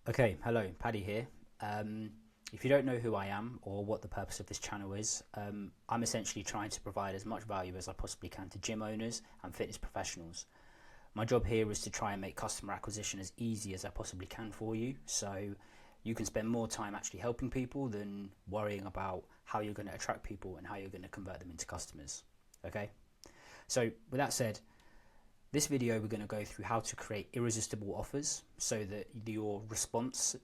Okay, hello, Paddy here. If you don't know who I am or what the purpose of this channel is, I'm essentially trying to provide as much value as I possibly can to gym owners and fitness professionals. My job here is to try and make customer acquisition as easy as I possibly can for you, so you can spend more time actually helping people than worrying about how you're going to attract people and how you're going to convert them into customers. Okay, so with that said, this video we're going to go through how to create irresistible offers so that your response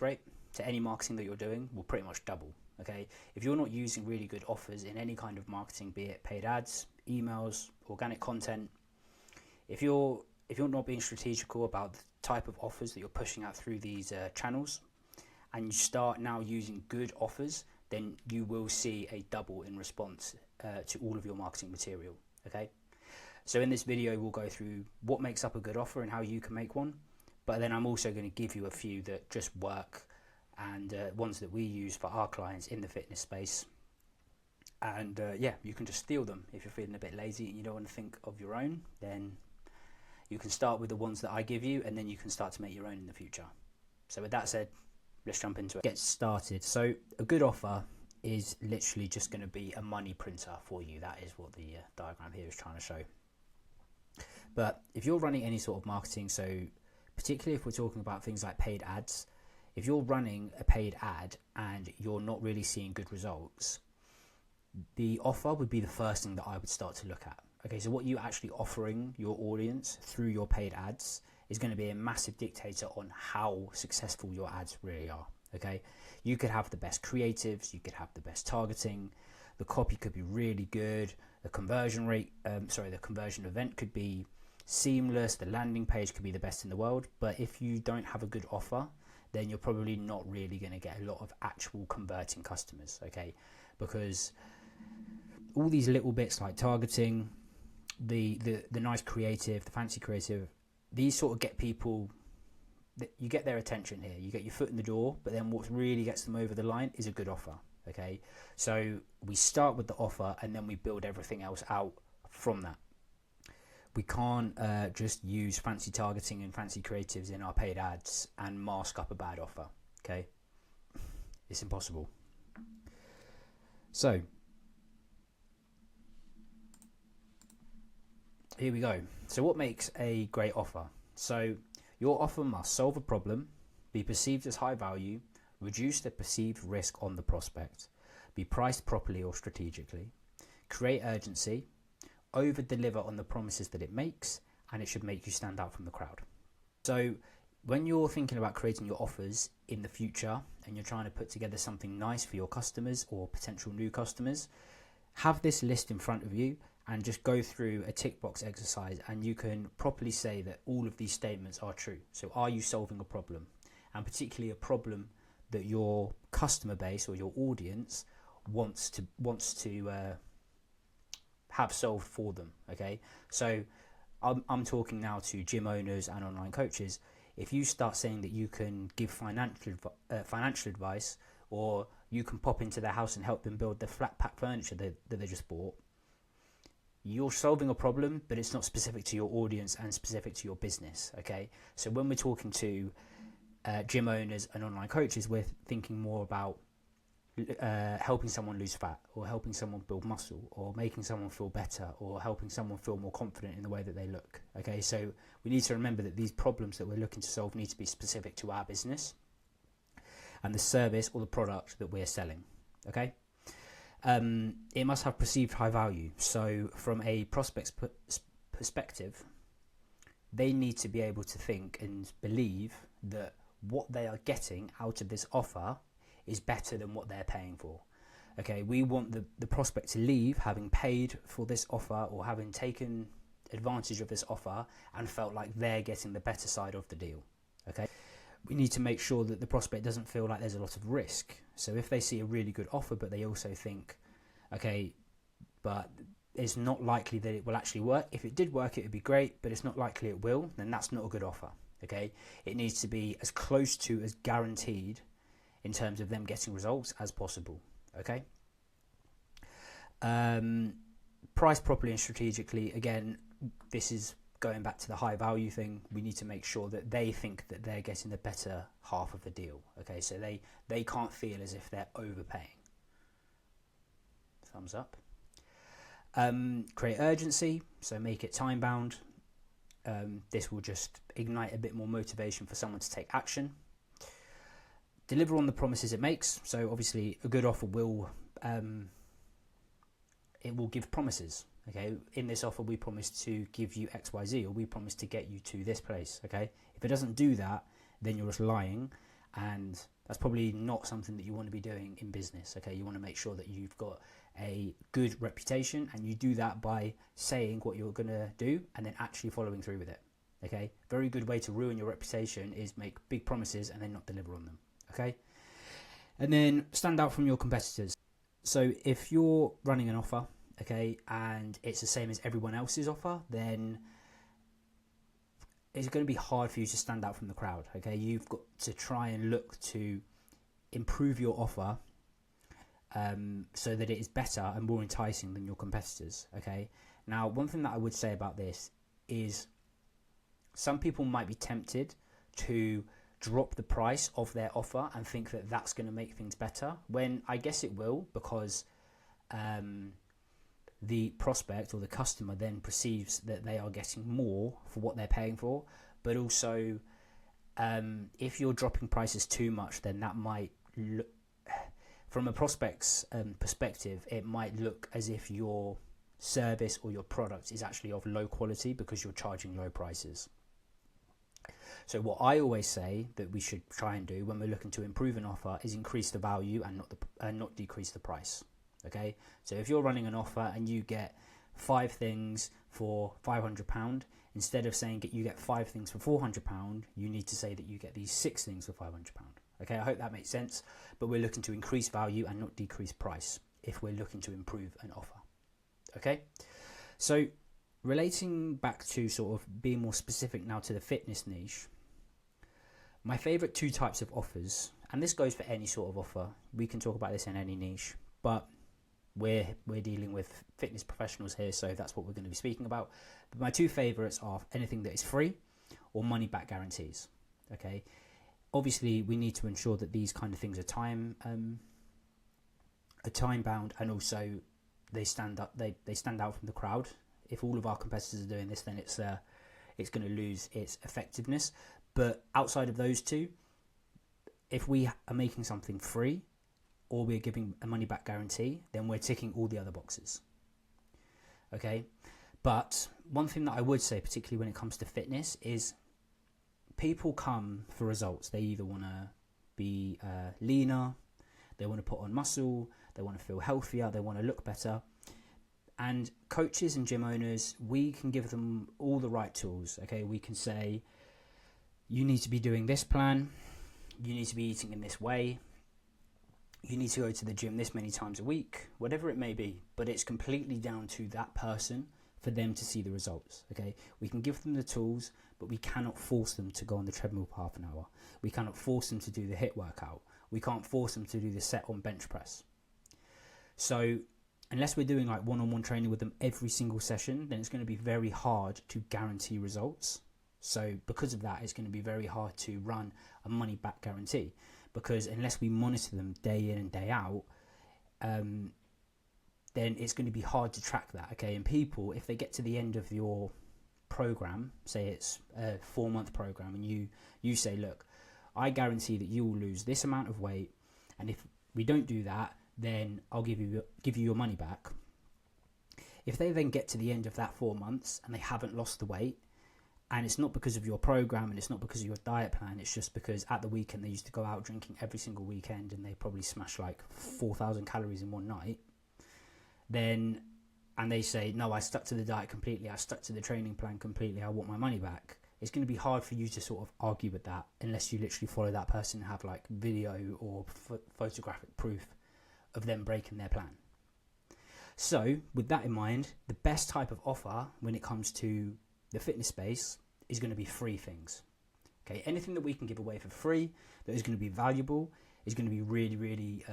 rate to any marketing that you're doing will pretty much double. Okay, if you're not using really good offers in any kind of marketing, be it paid ads, emails, organic content, if you're not being strategical about the type of offers that you're pushing out through these channels, and you start now using good offers, then you will see a double in response to all of your marketing material. Okay. So in this video, we'll go through what makes up a good offer and how you can make one. But then I'm also going to give you a few that just work and ones that we use for our clients in the fitness space. And yeah, you can just steal them. If you're feeling a bit lazy and you don't want to think of your own, then you can start with the ones that I give you and then you can start to make your own in the future. So with that said, let's jump into it. Get started. So a good offer is literally just going to be a money printer for you. That is what the diagram here is trying to show. But if you're running any sort of marketing, so particularly if we're talking about things like paid ads, if you're running a paid ad and you're not really seeing good results, the offer would be the first thing that I would start to look at. Okay, so what you're actually offering your audience through your paid ads is going to be a massive dictator on how successful your ads really are. Okay, you could have the best creatives, you could have the best targeting, the copy could be really good, the conversion event could be seamless, the landing page could be the best in the world, but if you don't have a good offer, then you're probably not really going to get a lot of actual converting customers. Okay, because all these little bits like targeting, the nice creative, the fancy creative, these sort of get people, you get their attention here, you get your foot in the door, but then what really gets them over the line is a good offer. Okay, so we start with the offer and then we build everything else out from that. We can't just use fancy targeting and fancy creatives in our paid ads and mask up a bad offer. Okay, it's impossible. So here we go. So what makes a great offer? So your offer must solve a problem, be perceived as high value, reduce the perceived risk on the prospect, be priced properly or strategically, create urgency, over-deliver on the promises that it makes, and it should make you stand out from the crowd. So when you're thinking about creating your offers in the future and you're trying to put together something nice for your customers or potential new customers, have this list in front of you and just go through a tick box exercise, and you can properly say that all of these statements are true. So are you solving a problem? And particularly a problem that your customer base or your audience wants to have solved for them. Okay, so I'm talking now to gym owners and online coaches. If you start saying that you can give financial advice, or you can pop into their house and help them build the flat pack furniture that they just bought, you're solving a problem, but it's not specific to your audience and specific to your business. Okay, so when we're talking to gym owners and online coaches, we're thinking more about helping someone lose fat, or helping someone build muscle, or making someone feel better, or helping someone feel more confident in the way that they look. Okay, so we need to remember that these problems that we're looking to solve need to be specific to our business and the service or the product that we're selling. Okay, it must have perceived high value. So from a prospect's perspective, they need to be able to think and believe that what they are getting out of this offer is better than what they're paying for. Okay, we want the prospect to leave having paid for this offer or having taken advantage of this offer and felt like they're getting the better side of the deal. Okay, we need to make sure that the prospect doesn't feel like there's a lot of risk. So if they see a really good offer, but they also think, okay, but it's not likely that it will actually work. If it did work, it would be great, but it's not likely it will, then that's not a good offer. Okay, it needs to be as close to as guaranteed in terms of them getting results as possible. Okay, price properly and strategically. Again, this is going back to the high value thing, we need to make sure that they think that they're getting the better half of the deal. Okay, so they can't feel as if they're overpaying. Thumbs up. Create urgency, so make it time bound. This will just ignite a bit more motivation for someone to take action. Deliver on the promises it makes. So obviously a good offer will it will give promises. Okay, in this offer we promise to give you XYZ, or we promise to get you to this place. Okay, if it doesn't do that, then you're just lying, and that's probably not something that you want to be doing in business. Okay, you want to make sure that you've got a good reputation, and you do that by saying what you're going to do and then actually following through with it. Okay, very good way to ruin your reputation is make big promises and then not deliver on them. Okay, and then stand out from your competitors. So if you're running an offer, okay, and it's the same as everyone else's offer, then it's going to be hard for you to stand out from the crowd. Okay, you've got to try and look to improve your offer so that it is better and more enticing than your competitors. Okay, now one thing that I would say about this is some people might be tempted to drop the price of their offer and think that that's going to make things better, when I guess it will, because the prospect or the customer then perceives that they are getting more for what they're paying for. But also if you're dropping prices too much, then that might look, from a prospect's perspective, it might look as if your service or your product is actually of low quality because you're charging low prices. So what I always say that we should try and do when we're looking to improve an offer is increase the value and not decrease the price. Okay, so if you're running an offer and you get 5 things for £500, instead of saying you get 5 things for £400, you need to say that you get these 6 things for £500. Okay, I hope that makes sense, but we're looking to increase value and not decrease price if we're looking to improve an offer. Okay, so relating back to sort of being more specific now to the fitness niche, my favourite 2 types of offers, and this goes for any sort of offer, we can talk about this in any niche, but we're dealing with fitness professionals here, so that's what we're going to be speaking about. But my 2 favourites are anything that is free or money back guarantees. Okay, obviously we need to ensure that these kind of things are time bound, and also they stand out from the crowd. If all of our competitors are doing this, then it's going to lose its effectiveness. But outside of those 2, if we are making something free or we're giving a money back guarantee, then we're ticking all the other boxes. Okay, but one thing that I would say, particularly when it comes to fitness, is people come for results. They either want to be leaner, they want to put on muscle, they want to feel healthier, they want to look better. And coaches and gym owners, we can give them all the right tools. Okay, we can say, you need to be doing this plan, you need to be eating in this way, you need to go to the gym this many times a week, whatever it may be. But it's completely down to that person for them to see the results. Okay, we can give them the tools, but we cannot force them to go on the treadmill for half an hour. We cannot force them to do the HIIT workout. We can't force them to do the set on bench press. So unless we're doing like one-on-one training with them every single session, then it's going to be very hard to guarantee results. So because of that, it's going to be very hard to run a money back guarantee, because unless we monitor them day in and day out, then it's going to be hard to track that. Okay, and people, if they get to the end of your program, say it's a 4-month program, and you say, look, I guarantee that you will lose this amount of weight, and if we don't do that, then I'll give you your money back. If they then get to the end of that 4 months and they haven't lost the weight, and it's not because of your program and it's not because of your diet plan, it's just because at the weekend they used to go out drinking every single weekend and they probably smash like 4,000 calories in one night, then, and they say, no, I stuck to the diet completely, I stuck to the training plan completely, I want my money back, it's going to be hard for you to sort of argue with that unless you literally follow that person and have like video or photographic proof of them breaking their plan. So with that in mind, the best type of offer when it comes to the fitness space is going to be free things. Okay, anything that we can give away for free that is going to be valuable is going to be really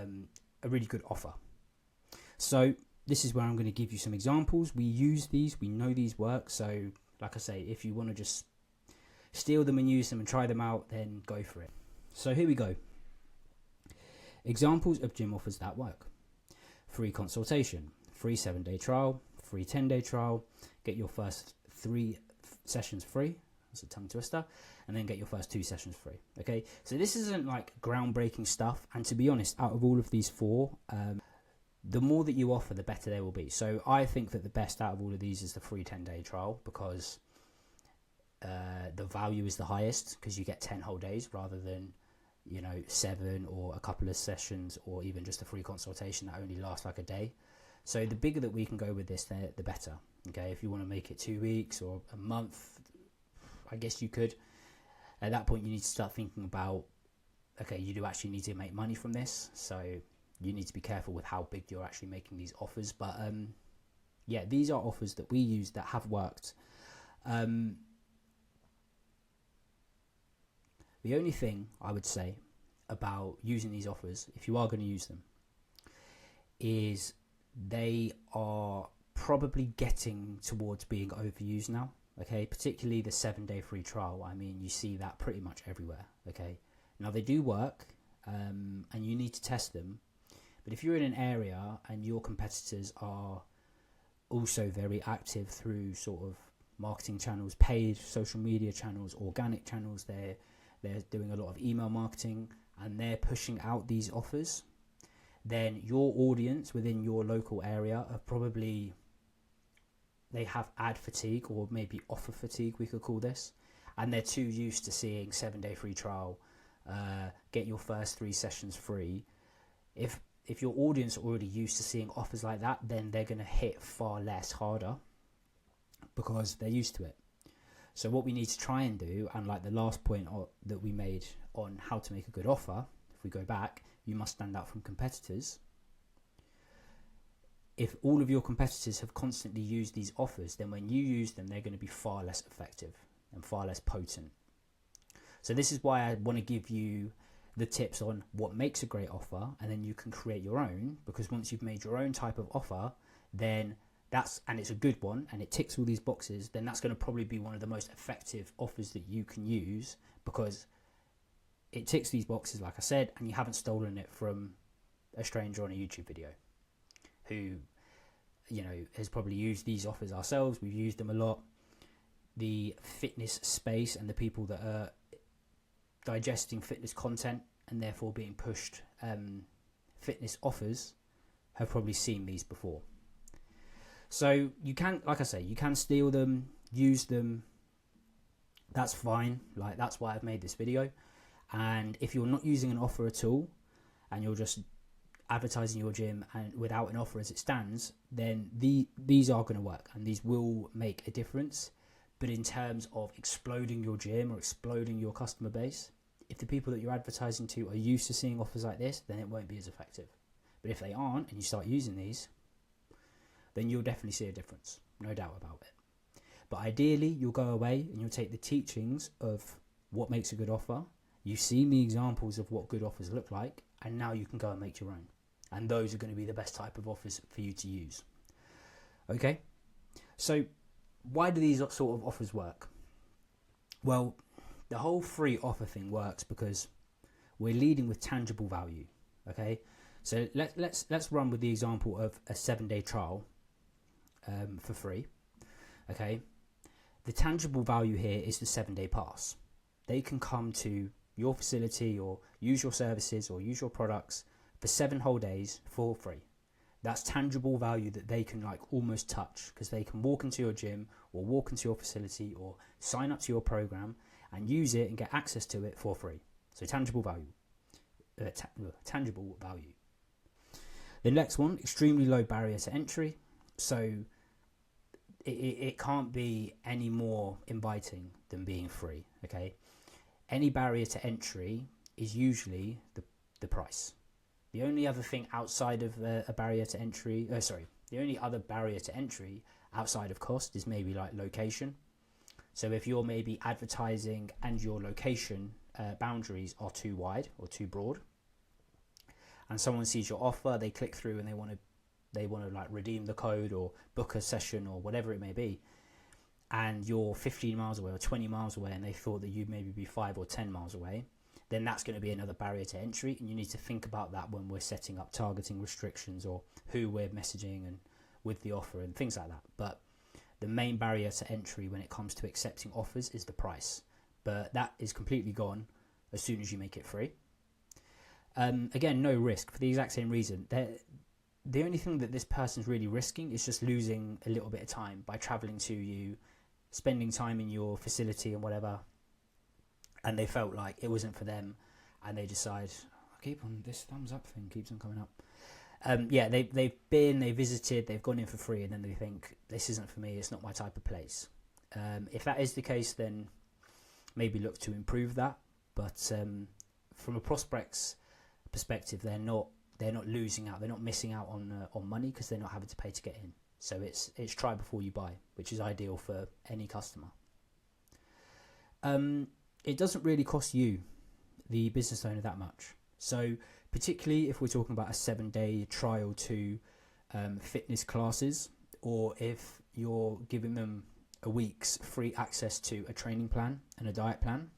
a really good offer. So this is where I'm going to give you some examples. We use these, we know these work, so like I say, if you want to just steal them and use them and try them out, then go for it. So here we go. Examples of gym offers that work. Free consultation, free 7-day trial, free 10-day trial, get your first 3 sessions free, that's a tongue twister, and then get your first 2 sessions free. Okay, so this isn't like groundbreaking stuff, and to be honest, out of all of these 4, the more that you offer, the better they will be. So I think that the best out of all of these is the free 10-day trial, because the value is the highest, because you get 10 whole days rather than 7 or a couple of sessions, or even just a free consultation that only lasts like a day. So the bigger that we can go with this, the better. Okay, if you want to make it 2 weeks or a month, I guess you could. At that point, you need to start thinking about, okay, you do actually need to make money from this, so you need to be careful with how big you're actually making these offers. But yeah, these are offers that we use that have worked. The only thing I would say about using these offers, if you are going to use them, is they are probably getting towards being overused now. Okay, particularly the 7-day free trial. I mean, you see that pretty much everywhere. Okay, now they do work, and you need to test them. But if you're in an area and your competitors are also very active through sort of marketing channels, paid social media channels, organic channels, they're doing a lot of email marketing and they're pushing out these offers, then your audience within your local area are probably, they have ad fatigue, or maybe offer fatigue, we could call this, and they're too used to seeing 7-day free trial, get your first 3 sessions free. If your audience are already used to seeing offers like that, then they're going to hit far less harder because they're used to it. So what we need to try and do, and like the last point that we made on how to make a good offer, if we go back, you must stand out from competitors. If all of your competitors have constantly used these offers, then when you use them, they're going to be far less effective and far less potent. So this is why I want to give you the tips on what makes a great offer, and then you can create your own, because once you've made your own type of offer, then and it's a good one and it ticks all these boxes, then that's going to probably be one of the most effective offers that you can use, because it ticks these boxes, like I said, and you haven't stolen it from a stranger on a YouTube video who has probably used these offers ourselves. We've used them a lot. The fitness space and the people that are digesting fitness content and therefore being pushed fitness offers have probably seen these before. So you can, like I say, you can steal them, use them, that's fine. Like, that's why I've made this video. And if you're not using an offer at all and you're just advertising your gym and without an offer as it stands, then these are going to work and these will make a difference. But in terms of exploding your gym or exploding your customer base, if the people that you're advertising to are used to seeing offers like this, then it won't be as effective. But if they aren't and you start using these, then you'll definitely see a difference, no doubt about it. But ideally, you'll go away and you'll take the teachings of what makes a good offer. You've seen the examples of what good offers look like, and now you can go and make your own. And those are going to be the best type of offers for you to use. Okay? So why do these sort of offers work? Well, the whole free offer thing works because we're leading with tangible value. Okay? So let's run with the example of a 7-day trial for free. Okay? The tangible value here is the 7-day pass. They can come to your facility or use your services or use your products for 7 whole days for free. That's tangible value that they can like almost touch, because they can walk into your gym or walk into your facility or sign up to your program and use it and get access to it for free. So tangible value. Tangible value. The next one, extremely low barrier to entry. So it can't be any more inviting than being free. Okay, any barrier to entry is usually the price. The only other thing outside of a barrier to entry, the only other barrier to entry outside of cost is maybe like location. So if you're maybe advertising and your location boundaries are too wide or too broad, and someone sees your offer, they click through and they want to like redeem the code or book a session or whatever it may be, and you're 15 miles away or 20 miles away, and they thought that you'd maybe be 5 or 10 miles away, then that's going to be another barrier to entry. And you need to think about that when we're setting up targeting restrictions or who we're messaging and with the offer and things like that. But the main barrier to entry when it comes to accepting offers is the price. But that is completely gone as soon as you make it free. Again, no risk for the exact same reason. The only thing that this person's really risking is just losing a little bit of time by traveling to you, spending time in your facility and whatever, and they felt like it wasn't for them, and they decide, keep on, this thumbs up thing keeps on coming up. They visited, they've gone in for free, and then they think, this isn't for me, it's not my type of place. If that is the case, then maybe look to improve that. But from a prospect's perspective, they're not losing out, they're not missing out on money because they're not having to pay to get in. So it's try before you buy, which is ideal for any customer. It doesn't really cost you, the business owner, that much. So particularly if we're talking about a 7-day trial to fitness classes, or if you're giving them a week's free access to a training plan and a diet plan,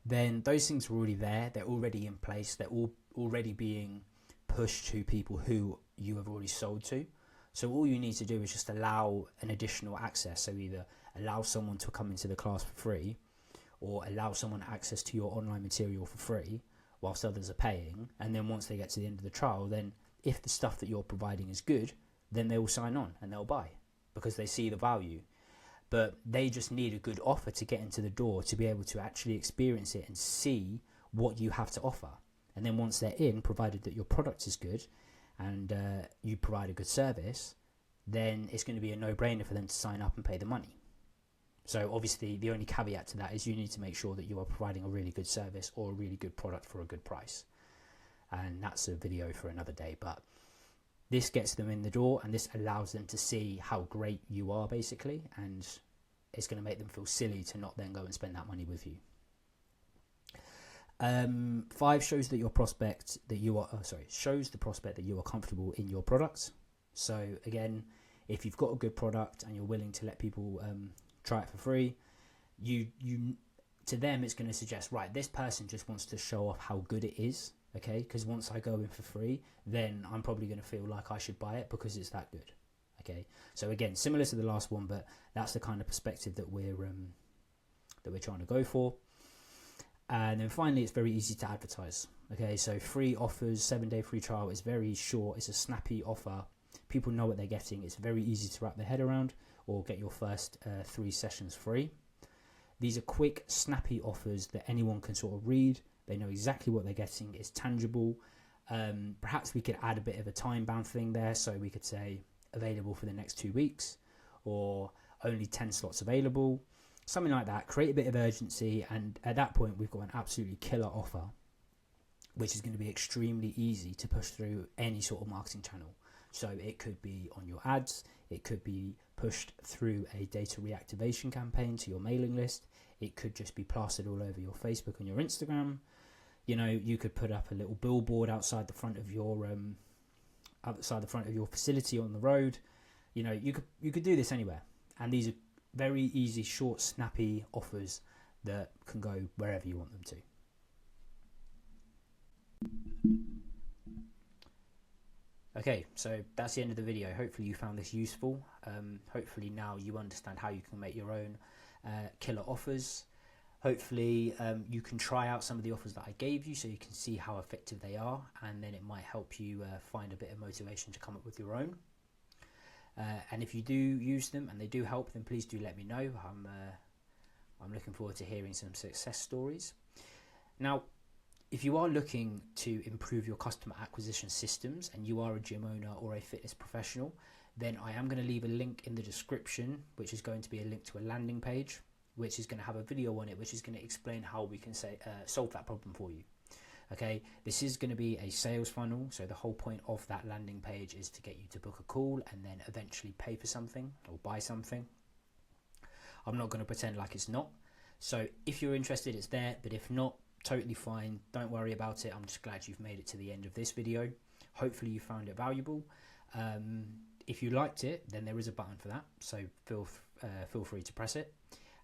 then those things are already there, they're already in place, they're all already being pushed to people who you have already sold to. So all you need to do is just allow an additional access. So either allow someone to come into the class for free, or allow someone access to your online material for free whilst others are paying. And then once they get to the end of the trial, then if the stuff that you're providing is good, then they will sign on and they'll buy because they see the value. But they just need a good offer to get into the door, to be able to actually experience it and see what you have to offer. And then once they're in, provided that your product is good and you provide a good service, then it's going to be a no-brainer for them to sign up and pay the money. So obviously the only caveat to that is you need to make sure that you are providing a really good service or a really good product for a good price. And that's a video for another day, but this gets them in the door and this allows them to see how great you are, basically, and it's going to make them feel silly to not then go and spend that money with you. 5 shows that your prospect that you are shows the prospect that you are comfortable in your products. So again, if you've got a good product and you're willing to let people try it for free, you to them it's going to suggest, right, this person just wants to show off how good it is. Okay, because once I go in for free, then I'm probably going to feel like I should buy it because it's that good. Okay, so again, similar to the last one, but that's the kind of perspective that we're trying to go for. And then finally, it's very easy to advertise. Okay, so free offers, 7-day free trial is very short. It's a snappy offer. People know what they're getting. It's very easy to wrap their head around, or get your first 3 sessions free. These are quick, snappy offers that anyone can sort of read. They know exactly what they're getting. It's tangible. Perhaps we could add a bit of a time-bound thing there. So we could say available for the next 2 weeks, or only 10 slots available. Something like that. Create a bit of urgency. And at that point, we've got an absolutely killer offer, which is going to be extremely easy to push through any sort of marketing channel. So it could be on your ads. It could be pushed through a data reactivation campaign to your mailing list. It could just be plastered all over your Facebook and your Instagram. You know, you could put up a little billboard outside the front of your facility on the road. You know, you could do this anywhere. And these are very easy, short, snappy offers that can go wherever you want them to. Okay, so that's the end of the video. Hopefully you found this useful. Hopefully now you understand how you can make your own killer offers. Hopefully you can try out some of the offers that I gave you so you can see how effective they are, and then it might help you find a bit of motivation to come up with your own. And if you do use them and they do help, then please do let me know. I'm looking forward to hearing some success stories. Now, if you are looking to improve your customer acquisition systems and you are a gym owner or a fitness professional, then I am going to leave a link in the description, which is going to be a link to a landing page, which is going to have a video on it, which is going to explain how we can solve that problem for you. Okay, this is going to be a sales funnel, so the whole point of that landing page is to get you to book a call and then eventually pay for something or buy something. I'm not going to pretend like it's not. So if you're interested, it's there, but if not, totally fine. Don't worry about it. I'm just glad you've made it to the end of this video. Hopefully you found it valuable. If you liked it, then there is a button for that, so feel feel free to press it.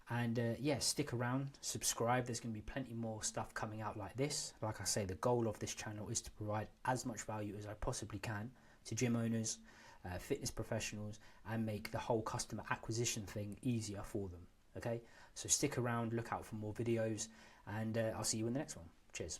And yeah, stick around, subscribe. There's going to be plenty more stuff coming out like this. Like I say, the goal of this channel is to provide as much value as I possibly can to gym owners, fitness professionals, and make the whole customer acquisition thing easier for them. Okay, so stick around, look out for more videos, and I'll see you in the next one. Cheers.